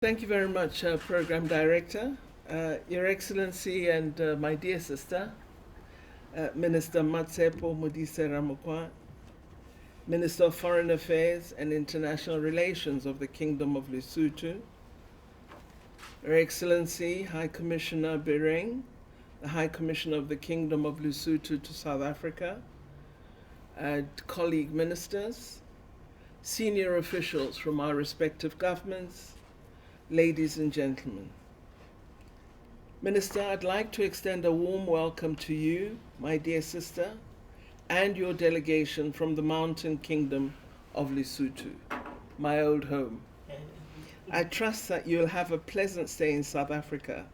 Thank you very much, Program Director, Your Excellency and my dear sister, Minister Matsepo Molise-Ramokoae, Minister of Foreign Affairs and International Relations of the Kingdom of Lesotho, Your Excellency High Commissioner Bereng, the High Commissioner of the Kingdom of Lesotho to South Africa, colleague ministers, senior officials from our respective governments, ladies and gentlemen. Minister, I'd like to extend a warm welcome to you, my dear sister, and your delegation from the Mountain Kingdom of Lesotho, my old home. I trust that you'll have a pleasant stay in South Africa,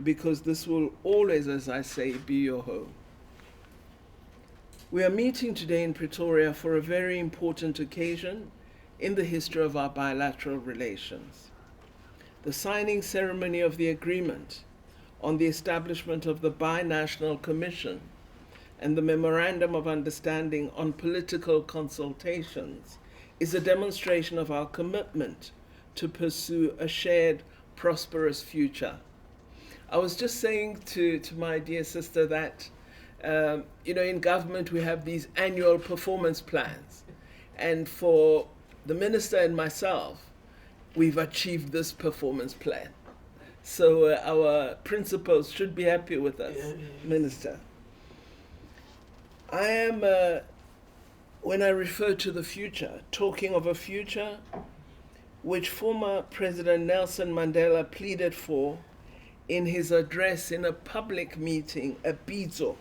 because this will always, as I say, be your home. We are meeting today in Pretoria for a very important occasion in the history of our bilateral relations. The signing ceremony of the agreement on the establishment of the Binational Commission and the Memorandum of Understanding on Political Consultations is a demonstration of our commitment to pursue a shared, prosperous future. I was just saying to my dear sister that, in government we have these annual performance plans. And for the minister and myself, we've achieved this performance plan. So our principals should be happy with us, Minister. I am, when I refer to the future, talking of a future which former President Nelson Mandela pleaded for in his address in a public meeting, a bizo,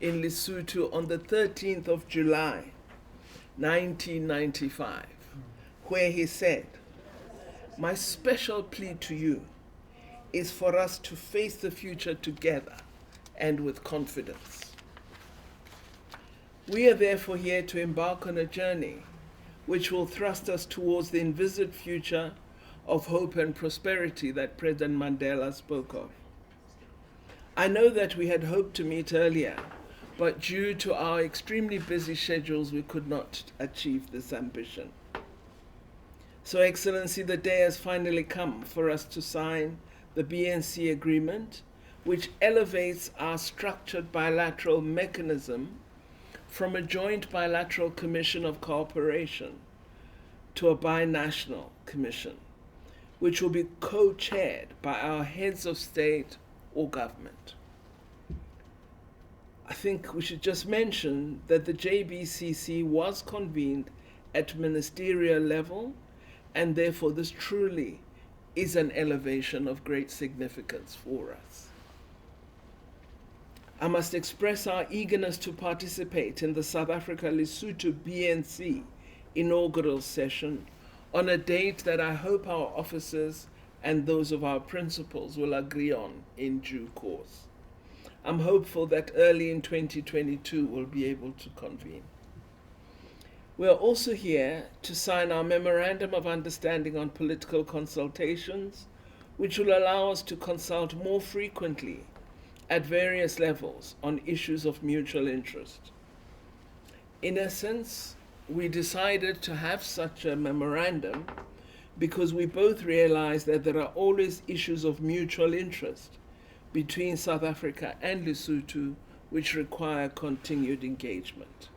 in Lesotho on the 13th of July, 1995, where he said, "My special plea to you is for us to face the future together and with confidence." We are therefore here to embark on a journey which will thrust us towards the envisaged future of hope and prosperity that President Mandela spoke of. I know that we had hoped to meet earlier, but due to our extremely busy schedules, we could not achieve this ambition. So, Excellency, the day has finally come for us to sign the BNC agreement, which elevates our structured bilateral mechanism from a joint bilateral commission of cooperation to a binational commission, which will be co-chaired by our heads of state or government. I think we should just mention that the JBCC was convened at ministerial level, and therefore this truly is an elevation of great significance for us. I must express our eagerness to participate in the South Africa-Lesotho BNC inaugural session on a date that I hope our officers and those of our principals will agree on in due course. I'm hopeful that early in 2022 we'll be able to convene. We are also here to sign our Memorandum of Understanding on Political Consultations, which will allow us to consult more frequently at various levels on issues of mutual interest. In essence, we decided to have such a memorandum because we both realize that there are always issues of mutual interest between South Africa and Lesotho which require continued engagement.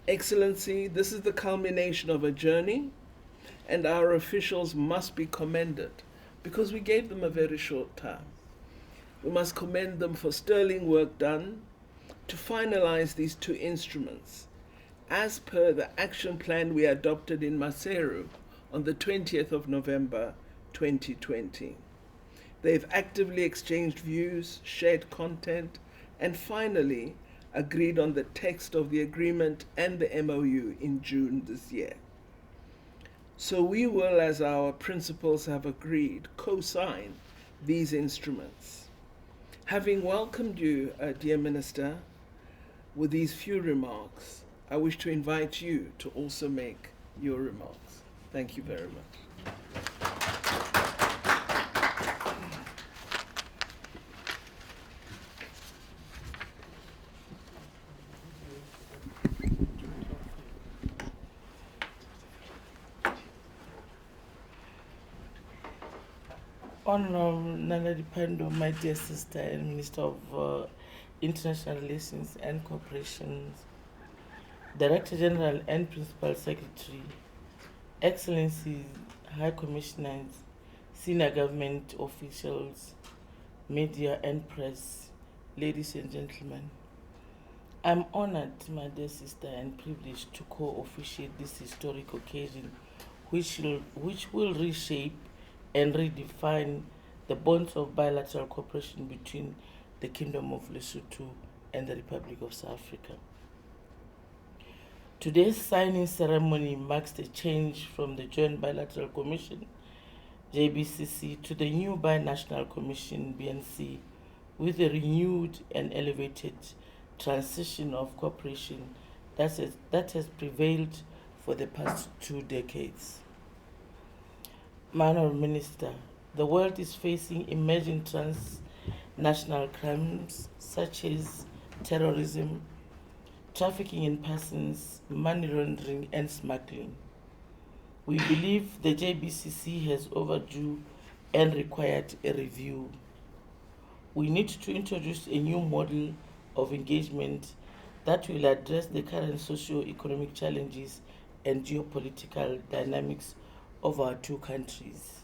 Excellency, this is the culmination of a journey, and our officials must be commended because we gave them a very short time. We must commend them for sterling work done to finalize these two instruments as per the action plan we adopted in Maseru on the 20th of November 2020. They've actively exchanged views, shared content, and finally agreed on the text of the agreement and the MOU in June this year. So we will, as our principals have agreed, co-sign these instruments. Having welcomed you, dear Minister, with these few remarks, I wish to invite you to also make your remarks. Thank you very much. Honorable Naledi Pandor, my dear sister and Minister of International Relations and Cooperation, Director General and Principal Secretary, Excellencies, High Commissioners, senior government officials, media and press, ladies and gentlemen. I'm honored, my dear sister, and privileged to co-officiate this historic occasion which will reshape and redefine the bonds of bilateral cooperation between the Kingdom of Lesotho and the Republic of South Africa. Today's signing ceremony marks the change from the Joint Bilateral Commission, JBCC, to the new Binational Commission, BNC, with a renewed and elevated transition of cooperation that has prevailed for the past 2 decades. My Honourable Minister, the world is facing emerging transnational crimes such as terrorism, trafficking in persons, money laundering and smuggling. We believe the JBCC has overdue and required a review. We need to introduce a new model of engagement that will address the current socio-economic challenges and geopolitical dynamics of our two countries.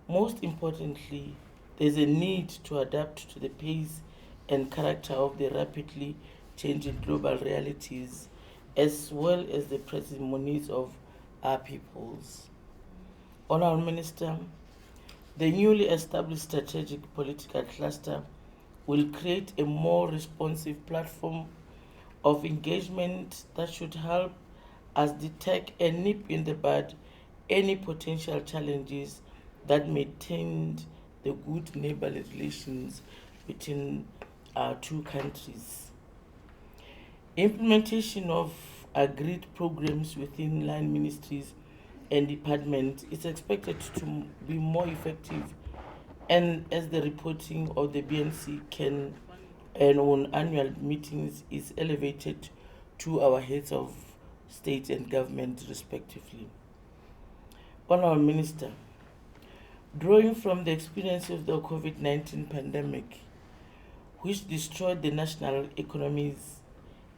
Most importantly, there is a need to adapt to the pace and character of the rapidly changing global realities, as well as the pressing needs of our peoples. Honourable Minister, the newly established strategic political cluster will create a more responsive platform of engagement that should help us detect and nip in the bud any potential challenges that may taint the good neighborly relations between our two countries. Implementation of agreed programs within line ministries and departments is expected to be more effective, and as the reporting of the BNC can and on annual meetings is elevated to our heads of state and government respectively. Honourable Minister, drawing from the experience of the COVID-19 pandemic, which destroyed the national economies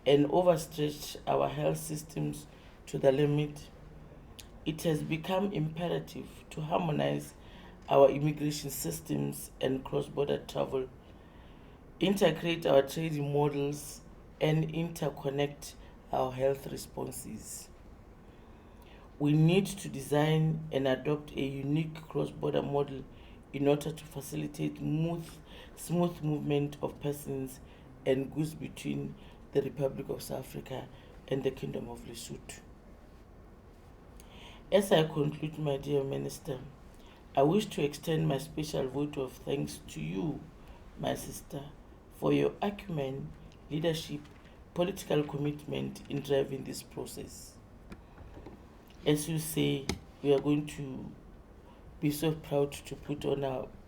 and overstretched our health systems to the limit, it has become imperative to harmonize our immigration systems and cross-border travel, integrate our trading models, and interconnect our health responses. We need to design and adopt a unique cross-border model in order to facilitate smooth movement of persons and goods between the Republic of South Africa and the Kingdom of Lesotho. As I conclude, my dear Minister, I wish to extend my special vote of thanks to you, my sister, for your acumen, leadership, political commitment in driving this process. As you say, we are going to be so proud to put on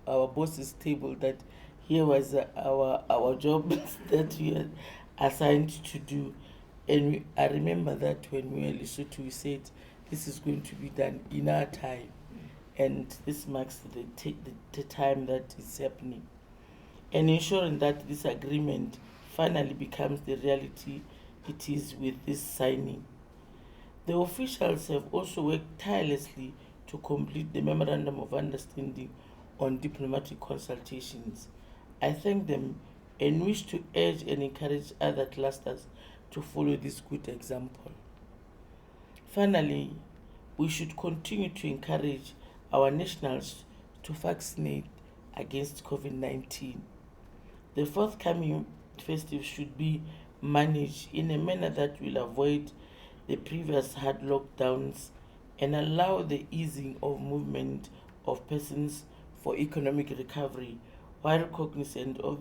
our boss's table that here was our job that we are assigned to do. And I remember that when we were in Lesotho, we said this is going to be done in our time. And this marks the time that is happening. And ensuring that this agreement finally becomes the reality it is with this signing. The officials have also worked tirelessly to complete the Memorandum of Understanding on diplomatic consultations. I thank them and wish to urge and encourage other clusters to follow this good example. Finally, we should continue to encourage our nationals to vaccinate against COVID-19. The forthcoming festive should be managed in a manner that will avoid the previous hard lockdowns and allow the easing of movement of persons for economic recovery while cognizant of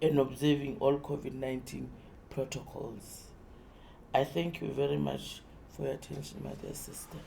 and observing all COVID-19 protocols. I thank you very much for your attention, my dear sister.